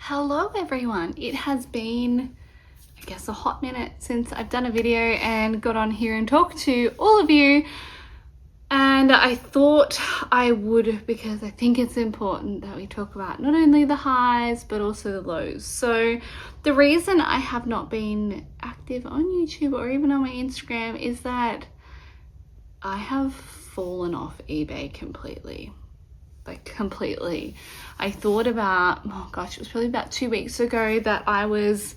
Hello everyone. It has been, I guess, a hot minute since I've done a video and got on here and talked to all of you. And I thought I would, because I think it's important that we talk about not only the highs, but also the lows. So the reason I have not been active on YouTube or even on my Instagram is that I have fallen off eBay completely. I thought about, oh gosh, it was probably about 2 weeks ago that I was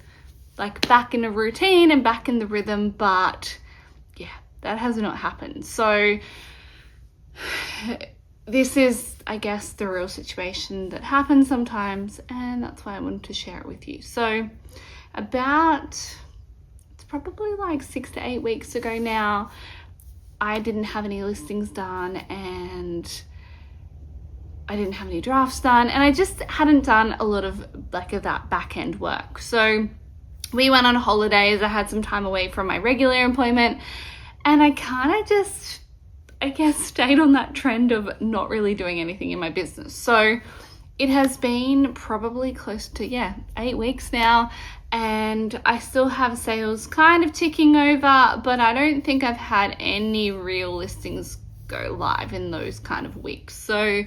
like back in a routine and back in the rhythm, but yeah, that has not happened. So this is, I guess, the real situation that happens sometimes, and that's why I wanted to share it with you. So it's probably like 6 to 8 weeks ago now, I didn't have any listings done and I didn't have any drafts done, and I just hadn't done a lot of that back end work. So we went on holidays, I had some time away from my regular employment, and I kind of just, I guess, stayed on that trend of not really doing anything in my business. So it has been probably close to 8 weeks now, and I still have sales kind of ticking over, but I don't think I've had any real listings go live in those kind of weeks. So,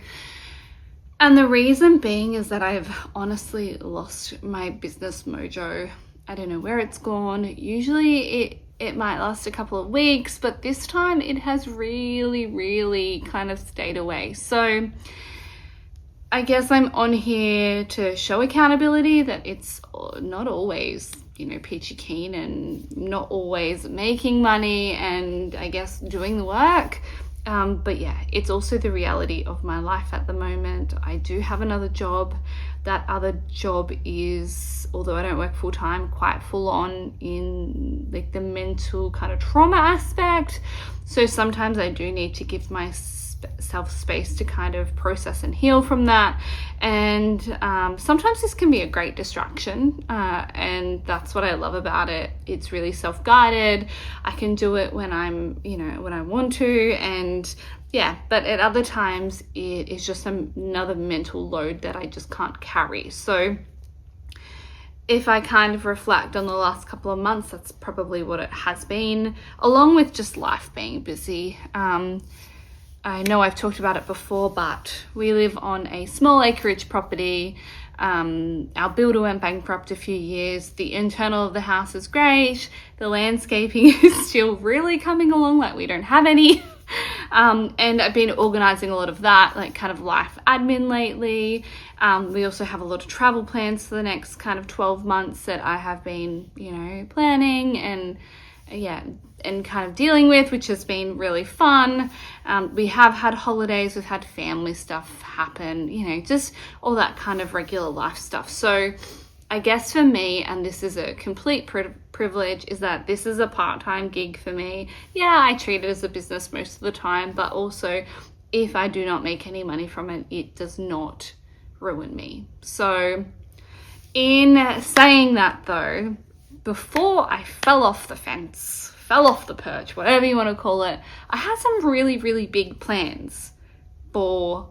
and the reason being is that I've honestly lost my business mojo. I don't know where it's gone. Usually it might last a couple of weeks, but this time it has really kind of stayed away. So I guess I'm on here to show accountability, that it's not always, peachy keen and not always making money and I guess doing the work. But yeah, it's also the reality of my life at the moment. I do have another job. That other job is, although I don't work full time, quite full on in like the mental kind of trauma aspect. So sometimes I do need to give myself space to kind of process and heal from that. And sometimes this can be a great distraction. And that's what I love about it. It's really self-guided. I can do it when when I want to. And yeah, but at other times it is just another mental load that I just can't carry. So if I kind of reflect on the last couple of months, that's probably what it has been, along with just life being busy. I know I've talked about it before, but we live on a small acreage property. Our builder went bankrupt a few years. The internal of the house is great. The landscaping is still really coming along, like we don't have any. And I've been organizing a lot of that, like kind of life admin lately. We also have a lot of travel plans for the next kind of 12 months that I have been, planning and kind of dealing with, which has been really fun. We have had holidays, we've had family stuff happen, just all that kind of regular life stuff. So I guess for me, and this is a complete privilege, is that this is a part-time gig for me. Yeah, I treat it as a business most of the time, but also if I do not make any money from it, it does not ruin me. So in saying that though, before I fell off the fence, fell off the perch, whatever you want to call it, I had some really big plans for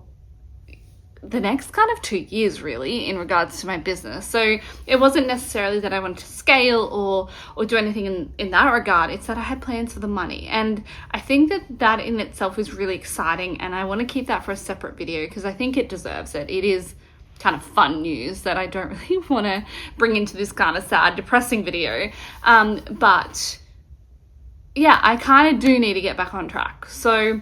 the next kind of 2 years really in regards to my business. So it wasn't necessarily that I wanted to scale or do anything in that regard. It's that I had plans for the money, and I think that in itself is really exciting, and I want to keep that for a separate video because I think it deserves it. It is kind of fun news that I don't really want to bring into this kind of sad, depressing video. But yeah, I kind of do need to get back on track. So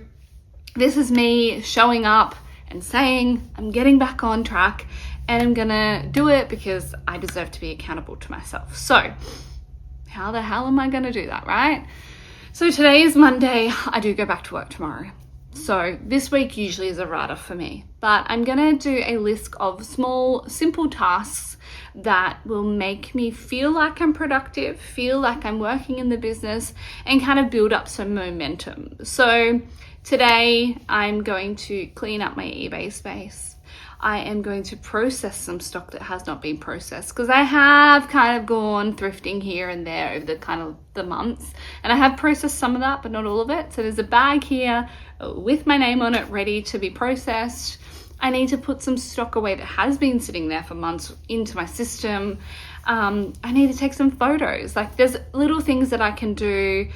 this is me showing up and saying I'm getting back on track, and I'm gonna do it because I deserve to be accountable to myself. So how the hell am I gonna do that, right? So today is Monday. I do go back to work tomorrow. So this week usually is a write-off for me, but I'm gonna do a list of small, simple tasks that will make me feel like I'm productive, feel like I'm working in the business, and kind of build up some momentum. So today I'm going to clean up my eBay space. I am going to process some stock that has not been processed, because I have kind of gone thrifting here and there over the months, and I have processed some of that, but not all of it. So there's a bag here with my name on it ready to be processed. I need to put some stock away that has been sitting there for months into my system. I need to take some photos. Like, there's little things that I can do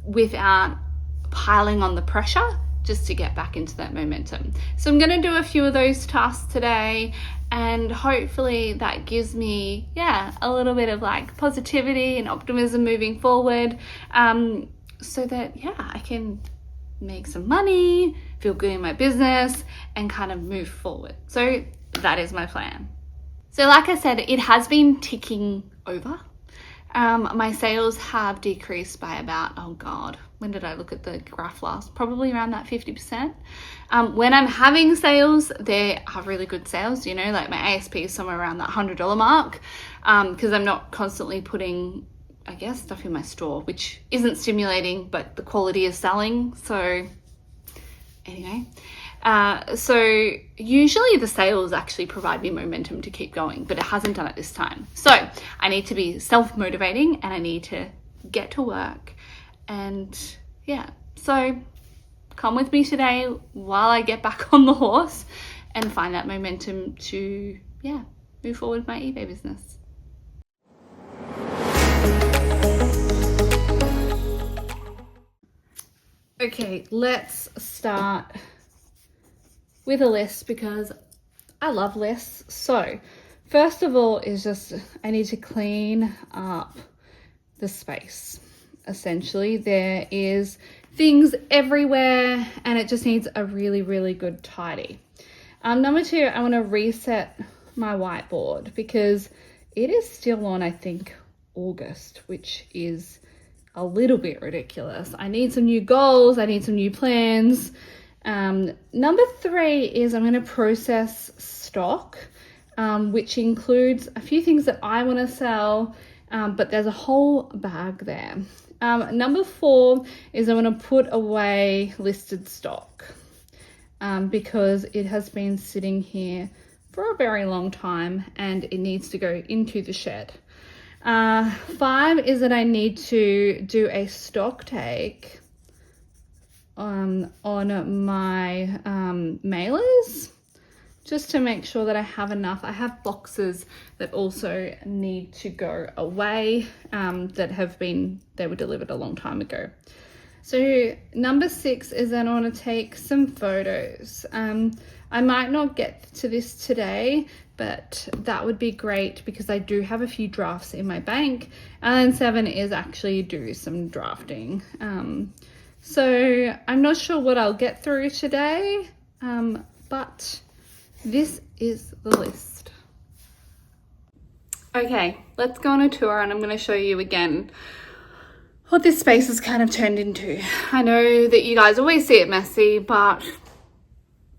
without piling on the pressure, just to get back into that momentum. So I'm going to do a few of those tasks today, and hopefully that gives me, a little bit of like positivity and optimism moving forward, so that, I can make some money, feel good in my business, and kind of move forward. So that is my plan. So like I said, it has been ticking over. My sales have decreased by about, when did I look at the graph last? Probably around that 50%. When I'm having sales, they are really good sales, like my ASP is somewhere around that $100 mark, because I'm not constantly putting, stuff in my store, which isn't stimulating, but the quality is selling. So anyway, so usually the sales actually provide me momentum to keep going, but it hasn't done it this time. So I need to be self-motivating, and I need to get to work. And so come with me today while I get back on the horse and find that momentum to, move forward with my eBay business. Okay, let's start with a list, because I love lists. So first of all is just, I need to clean up the space. Essentially, there is things everywhere, and it just needs a really, really good tidy. Number two, I want to reset my whiteboard, because it is still on, I think, August, which is a little bit ridiculous. I need some new goals. I need some new plans. Number three is I'm going to process stock, which includes a few things that I want to sell, but there's a whole bag there. Number four is I want to put away listed stock, because it has been sitting here for a very long time and it needs to go into the shed. Five is that I need to do a stock take on my mailers, just to make sure that I have enough. I have boxes that also need to go away, they were delivered a long time ago. So number six is that I want to take some photos. I might not get to this today, but that would be great, because I do have a few drafts in my bank. And then seven is actually do some drafting. So I'm not sure what I'll get through today, but this is the list. Okay, let's go on a tour, and I'm going to show you again what this space has kind of turned into. I know that you guys always see it messy, but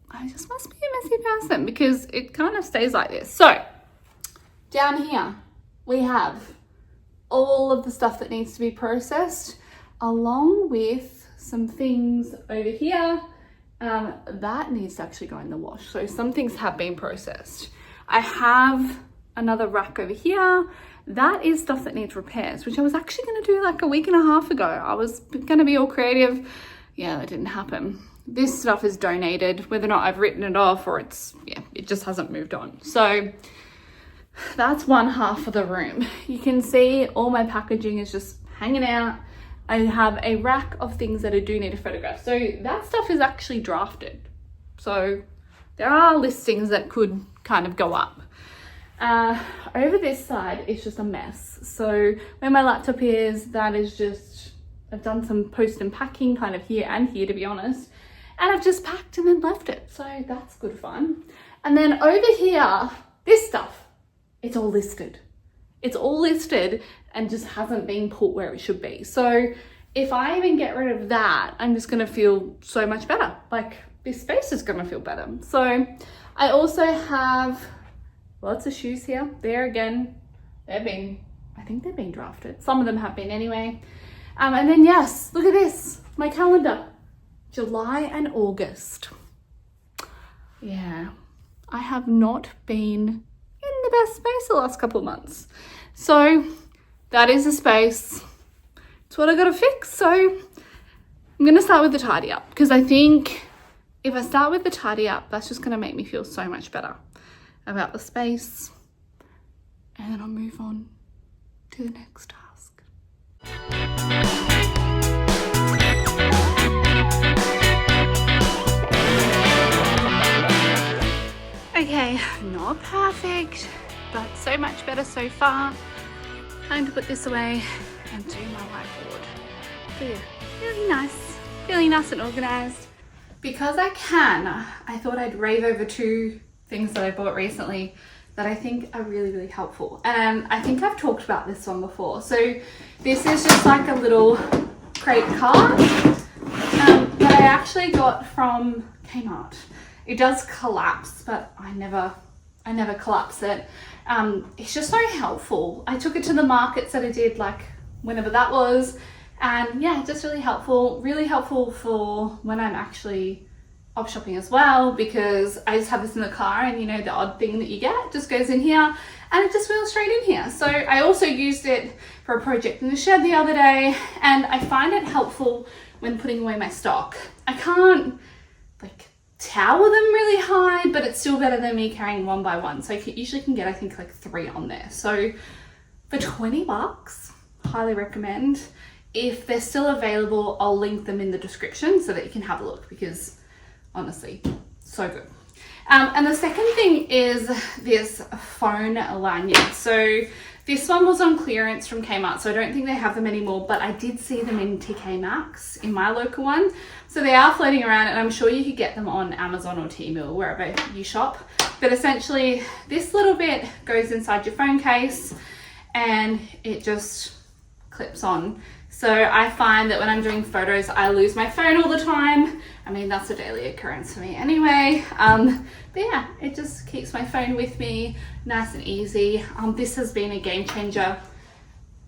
I just must be a messy person, because it kind of stays like this. So down here we have all of the stuff that needs to be processed, along with some things over here that needs to actually go in the wash. So some things have been processed. I have another rack over here. That is stuff that needs repairs, which I was actually going to do like a week and a half ago. I was going to be all creative. Yeah, that didn't happen. This stuff is donated, whether or not I've written it off or it just hasn't moved on. So that's one half of the room. You can see all my packaging is just hanging out. I have a rack of things that I do need to photograph. So that stuff is actually drafted. So there are listings that could kind of go up. Over this side, it's just a mess. So where my laptop is, that is just, I've done some post and packing kind of here and here, to be honest. And I've just packed and then left it. So that's good fun. And then over here, this stuff, it's all listed. It's all listed and just hasn't been put where it should be. So if I even get rid of that, I'm just gonna feel so much better. Like, this space is gonna feel better. So I also have lots of shoes here. There again, I think they've been drafted. Some of them have been anyway. And then yes, look at this, my calendar. July and August. Yeah, I have not been in the best space the last couple of months. So that is the space. It's what I gotta fix. So I'm gonna start with the tidy up, because I think if I start with the tidy up, that's just going to make me feel so much better about the space. And then I'll move on to the next task. Okay, not perfect, but so much better so far. Time to put this away and do my whiteboard. So yeah, really nice and organized. Because I can, I thought I'd rave over 2 things that I bought recently that I think are really helpful. And I think I've talked about this one before. So this is just like a little crate card that I actually got from Kmart. It does collapse, but I never collapse it. It's just so helpful. I took it to the markets that I did, like whenever that was, and yeah, just really helpful for when I'm actually op shopping as well, because I just have this in the car, and you know, the odd thing that you get just goes in here and it just wheels straight in here. So I also used it for a project in the shed the other day, and I find it helpful when putting away my stock. I can't like tower them really high, but it's still better than me carrying one by one. So I usually can get, I think, like 3 on there. So for 20 bucks, highly recommend. If they're still available, I'll link them in the description so that you can have a look, because honestly, so good. And the second thing is this phone lanyard. So this one was on clearance from Kmart, so I don't think they have them anymore, but I did see them in TK Maxx in my local one. So they are floating around, and I'm sure you could get them on Amazon or Temu, wherever you shop. But essentially, this little bit goes inside your phone case and it just clips on. So I find that when I'm doing photos, I lose my phone all the time. I mean, that's a daily occurrence for me anyway. But yeah, it just keeps my phone with me, nice and easy. This has been a game changer.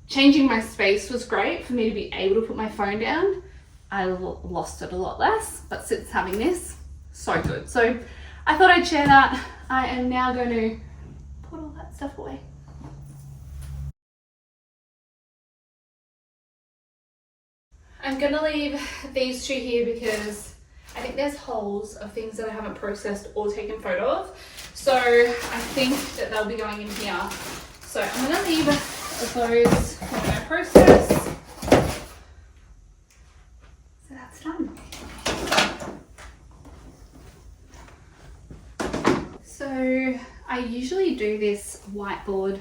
Changing my space was great for me to be able to put my phone down. I lost it a lot less, but since having this, so good. So I thought I'd share that. I am now going to put all that stuff away. I'm gonna leave these 2 here because I think there's holes of things that I haven't processed or taken photo of. So I think that they'll be going in here. So I'm gonna leave those when I process. So that's done. So I usually do this whiteboard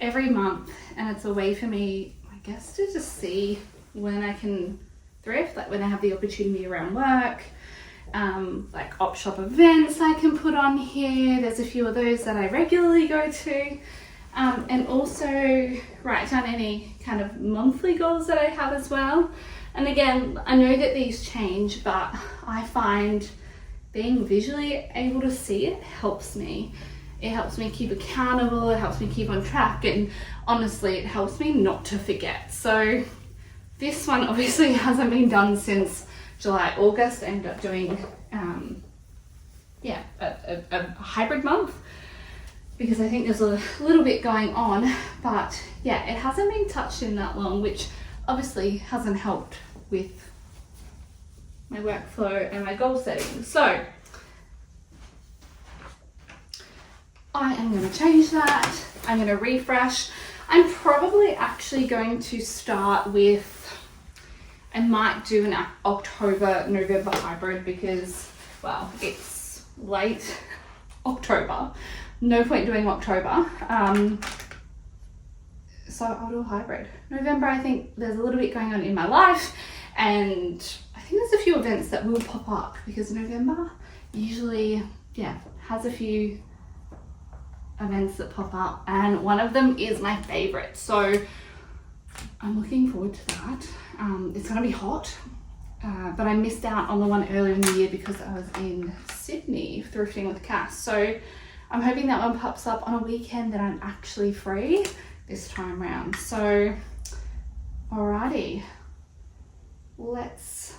every month, and it's a way for me, I guess, to just see when I can thrift, like when I have the opportunity around work, like op shop events I can put on here. There's a few of those that I regularly go to, and also write down any kind of monthly goals that I have as well. And again, I know that these change, but I find being visually able to see it helps me. It helps me keep accountable, it helps me keep on track, and honestly, it helps me not to forget. So this one obviously hasn't been done since July, August. I ended up doing a hybrid month because I think there's a little bit going on, but yeah, it hasn't been touched in that long, which obviously hasn't helped with my workflow and my goal setting. So I am going to change that. I'm going to refresh. I'm probably actually going to start with, I might do an October, November hybrid because, well, it's late October. No point doing October. So I'll do a hybrid. November, I think there's a little bit going on in my life, and I think there's a few events that will pop up because November usually, yeah, has a few events that pop up, and one of them is my favorite. So I'm looking forward to that. It's gonna be hot, but I missed out on the one earlier in the year because I was in Sydney thrifting with Cass. So I'm hoping that one pops up on a weekend that I'm actually free this time round. So alrighty, let's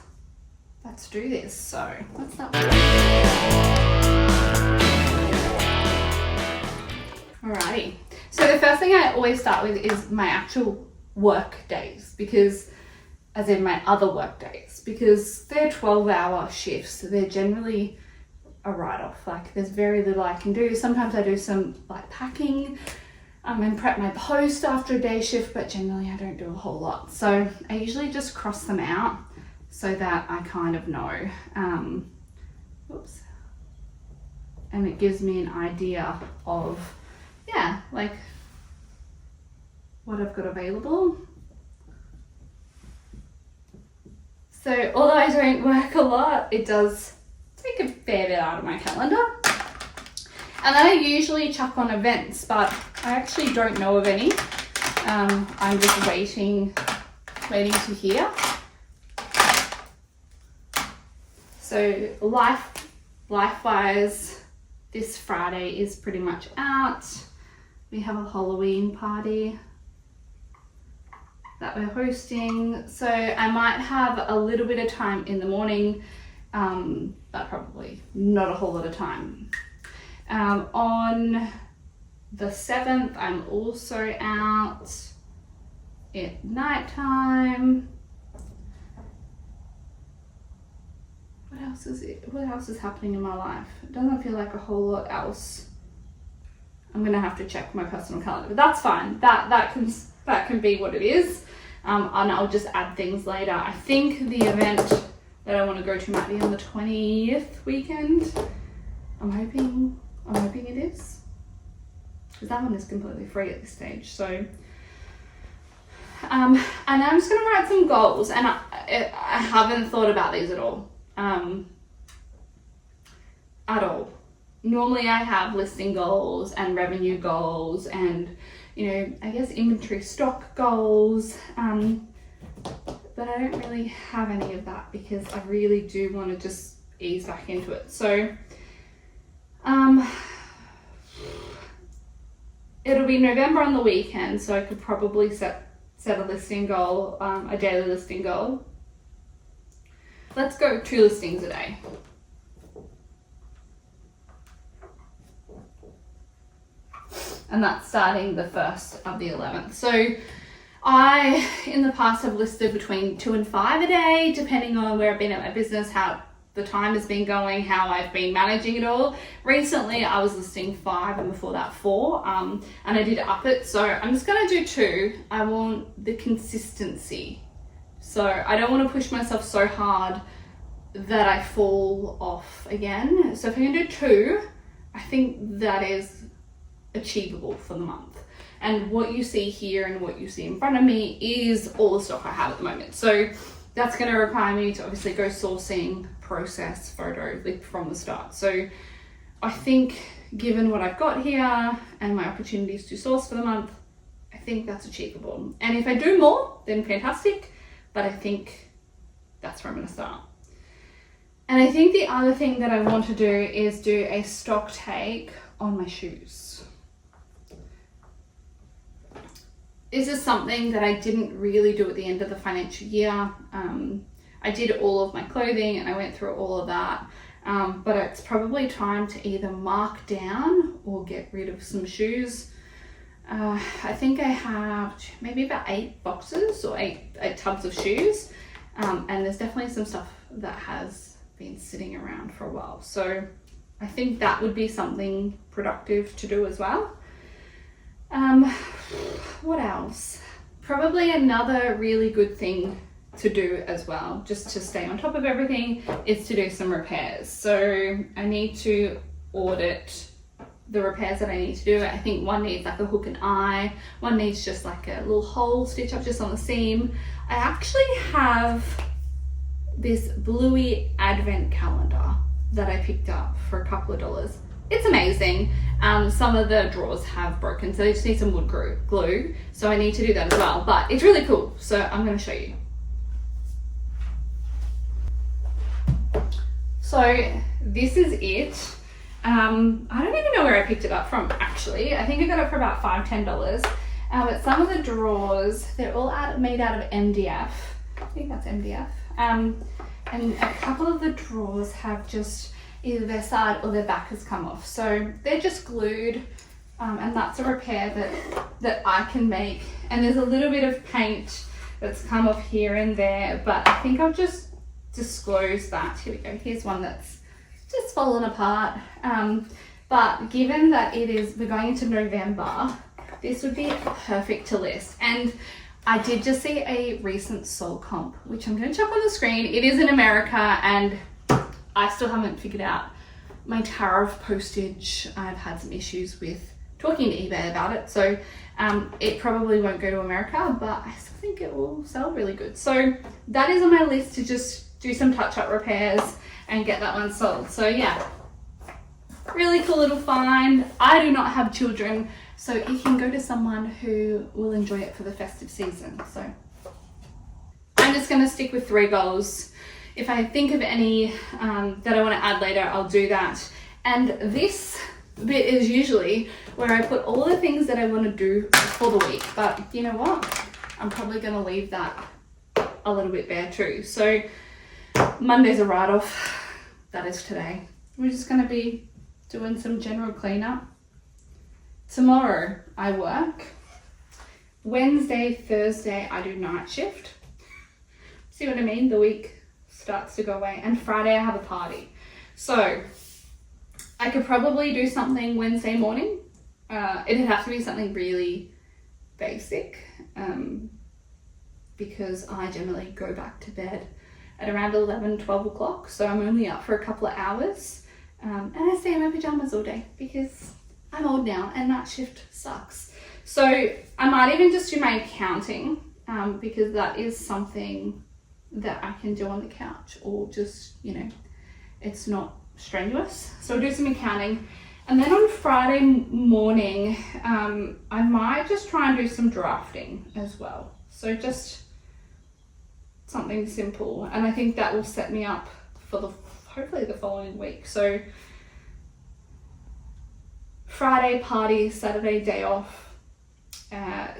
do this. So let's start. Alrighty, so the first thing I always start with is my actual work days, because as in my other work days, because they're 12-hour shifts. So they're generally a write-off. Like there's very little I can do. Sometimes I do some like packing and prep my post after a day shift, but generally I don't do a whole lot. So I usually just cross them out so that I kind of know. Oops. And it gives me an idea of, yeah, like what I've got available. So although I don't work a lot, it does take a fair bit out of my calendar. And then I usually chuck on events, but I actually don't know of any. I'm just waiting to hear. So life-wise, this Friday is pretty much out. We have a Halloween party that we're hosting. So I might have a little bit of time in the morning, but probably not a whole lot of time. On the 7th, I'm also out at nighttime. What else is happening in my life? It doesn't feel like a whole lot else. I'm gonna have to check my personal calendar, but that's fine. That can be what it is. And I'll just add things later. I think the event that I want to go to might be on the 20th weekend. I'm hoping it is, because that one is completely free at this stage. So and I'm just gonna write some goals, and I haven't thought about these at all. Normally I have listing goals and revenue goals and, you know, I guess inventory stock goals, but I don't really have any of that because I really do want to just ease back into it. So it'll be November on the weekend, so I could probably set a listing goal, a daily listing goal. Let's go 2 listings a day. And that's starting the 1st of the 11th. So I, in the past, have listed between 2 and 5 a day, depending on where I've been at my business, how the time has been going, how I've been managing it all. Recently, I was listing 5 and before that 4, and I did up it. So I'm just gonna do 2. I want the consistency. So I don't want to push myself so hard that I fall off again. So if I can do 2, I think that is achievable for the month. And what you see here and what you see in front of me is all the stock I have at the moment. So that's going to require me to obviously go sourcing, process, photo from the start. So I think given what I've got here and my opportunities to source for the month, I think that's achievable. And if I do more, then fantastic. But I think that's where I'm going to start. And I think the other thing that I want to do is do a stock take on my shoes. This is something that I didn't really do at the end of the financial year. I did all of my clothing and I went through all of that. But it's probably time to either mark down or get rid of some shoes. I think I have maybe about 8 boxes or 8 tubs of shoes. And there's definitely some stuff that has been sitting around for a while. So I think that would be something productive to do as well. What else? Probably another really good thing to do as well, just to stay on top of everything, is to do some repairs. So I need to audit the repairs that I need to do. I think one needs like a hook and eye, one needs just like a little hole stitch up just on the seam. I actually have this bluey advent calendar that I picked up for a couple of dollars. It's amazing. Some of the drawers have broken, so they just need some wood glue. So I need to do that as well, but it's really cool. So I'm going to show you. So this is it. I don't even know where I picked it up from, actually. I think I got it for about $5-10. But some of the drawers, they're all made out of MDF. I think that's MDF. And a couple of the drawers have just either their side or their back has come off. So they're just glued, and that's a repair that I can make. And there's a little bit of paint that's come off here and there, but I think I've just disclosed that. Here we go. Here's one that's just fallen apart. But given that we're going into November, this would be perfect to list. And I did just see a recent Soul comp, which I'm going to chuck on the screen. It is in America, and I still haven't figured out my tariff postage. I've had some issues with talking to eBay about it, so it probably won't go to America, but I still think it will sell really good. So that is on my list to just do some touch-up repairs and get that one sold. So yeah, really cool little find. I do not have children, so it can go to someone who will enjoy it for the festive season. So I'm just going to stick with 3 goals. If I think of any that I want to add later, I'll do that. And this bit is usually where I put all the things that I want to do for the week. But you know what? I'm probably going to leave that a little bit bare too. So Monday's a write-off. That is today. We're just going to be doing some general cleanup. Tomorrow I work. Wednesday, Thursday I do night shift. See what I mean? The week starts to go away. And Friday I have a party. So I could probably do something Wednesday morning. It'd have to be something really basic, because I generally go back to bed at around 11, 12 o'clock. So I'm only up for a couple of hours. And I stay in my pajamas all day because I'm old now and night shift sucks. So I might even just do my accounting, because that is something that I can do on the couch, or just, you know, it's not strenuous. So I'll do some accounting. And then on Friday morning, I might just try and do some drafting as well. So just something simple. And I think that will set me up for hopefully the following week. So Friday party, Saturday day off.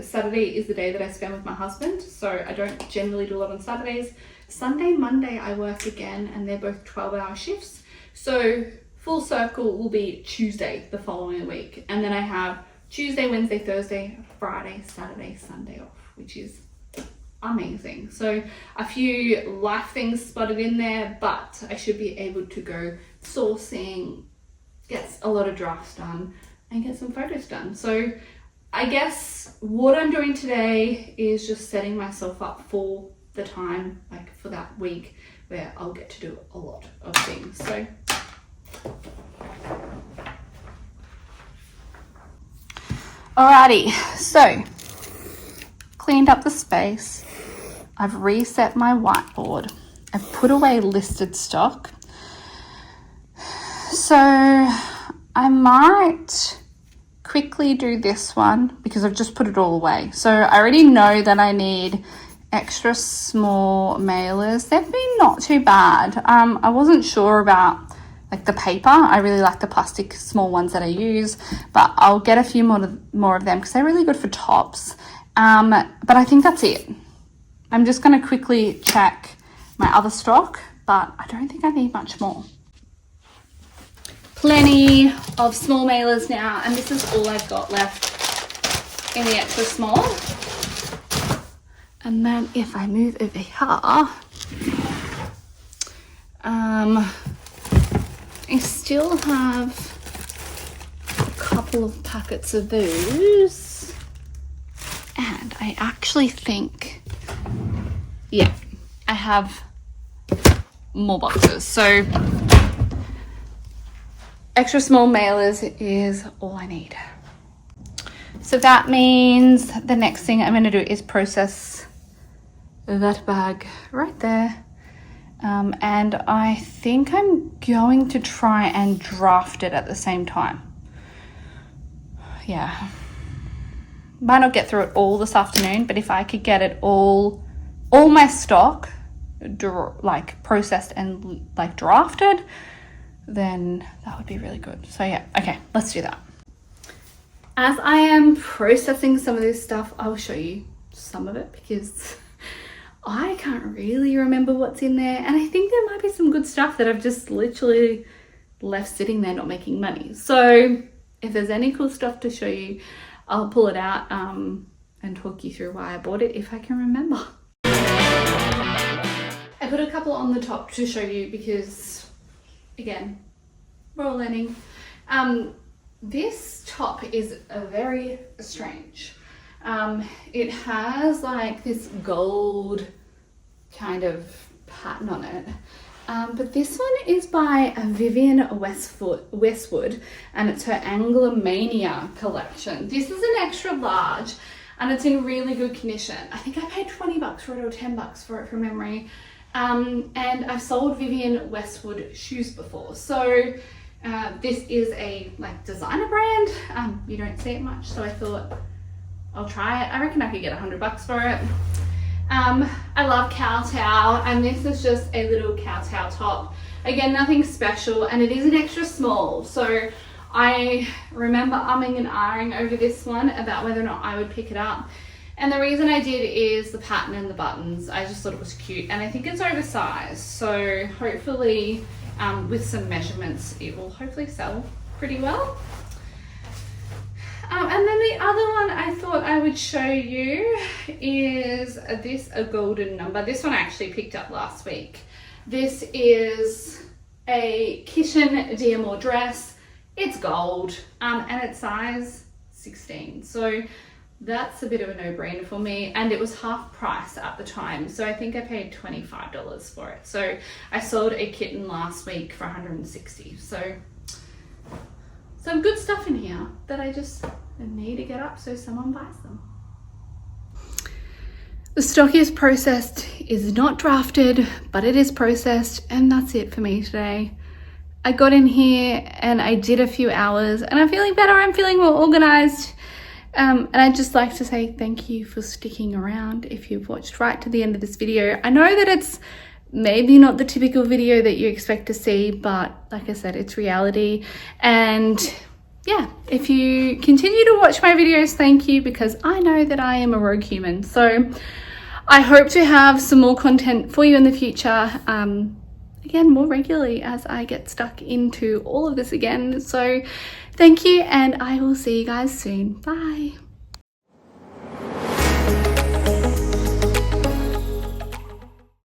Saturday is the day that I spend with my husband, so I don't generally do a lot on Saturdays. Sunday, Monday I work again, and they're both 12-hour shifts. So full circle will be Tuesday the following week. And then I have Tuesday, Wednesday, Thursday, Friday, Saturday, Sunday off, which is amazing. So a few life things spotted in there, but I should be able to go sourcing, get a lot of drafts done, and get some photos done. So I guess what I'm doing today is just setting myself up for the time, like for that week where I'll get to do a lot of things. So alrighty, so cleaned up the space. I've reset my whiteboard. I've put away listed stock. So I might quickly do this one because I've just put it all away. So I already know that I need extra small mailers. They've been not too bad. I wasn't sure about like the paper. I really like the plastic small ones that I use, but I'll get a few more of them because they're really good for tops. But I think that's it. I'm just going to quickly check my other stock, but I don't think I need much more. Plenty of small mailers now, and this is all I've got left in the extra small. And then if I move over here, I still have a couple of packets of those, and I actually think, yeah, I have more boxes. So extra small mailers is all I need. So that means the next thing I'm going to do is process that bag right there. And I think I'm going to try and draft it at the same time. Yeah. Might not get through it all this afternoon, but if I could get it all my stock like processed and like drafted, then that would be really good. So yeah, okay, let's do that. As I am processing some of this stuff, I'll show you some of it because I can't really remember what's in there, and I think there might be some good stuff that I've just literally left sitting there not making money. So if there's any cool stuff to show you, I'll pull it out and talk you through why I bought it if I can remember. put a couple on the top to show you because, again, we're all learning. This top is very strange. It has like this gold kind of pattern on it. But this one is by Vivienne Westwood, and it's her Anglomania collection. This is an extra large and it's in really good condition. I think I paid 20 bucks for it or 10 bucks for it from memory. And I've sold Vivienne Westwood shoes before. So this is a like designer brand. You don't see it much, so I thought I'll try it. I reckon I could get 100 bucks for it. I love kowtow, and this is just a little kowtow top. Again, nothing special, and it is an extra small. So I remember umming and ahhing over this one about whether or not I would pick it up. And the reason I did is the pattern and the buttons. I just thought it was cute, and I think it's oversized. So hopefully with some measurements, it will hopefully sell pretty well. And then the other one I thought I would show you is a golden number. This one I actually picked up last week. This is a kitten DMO dress. It's gold and it's size 16. So that's a bit of a no-brainer for me, and it was half price at the time. So I think I paid $25 for it. So I sold a kitten last week for $160. So some good stuff in here that I just need to get up so someone buys them. The stock is processed, is not drafted, but it is processed, and that's it for me today. I got in here and I did a few hours and I'm feeling better, I'm feeling more organized. And I'd just like to say thank you for sticking around if you've watched right to the end of this video. I know that it's maybe not the typical video that you expect to see, but like I said, it's reality. And yeah, if you continue to watch my videos, thank you, because I know that I am a rogue human. So I hope to have some more content for you in the future, again, more regularly as I get stuck into all of this again. So thank you, and I will see you guys soon. Bye.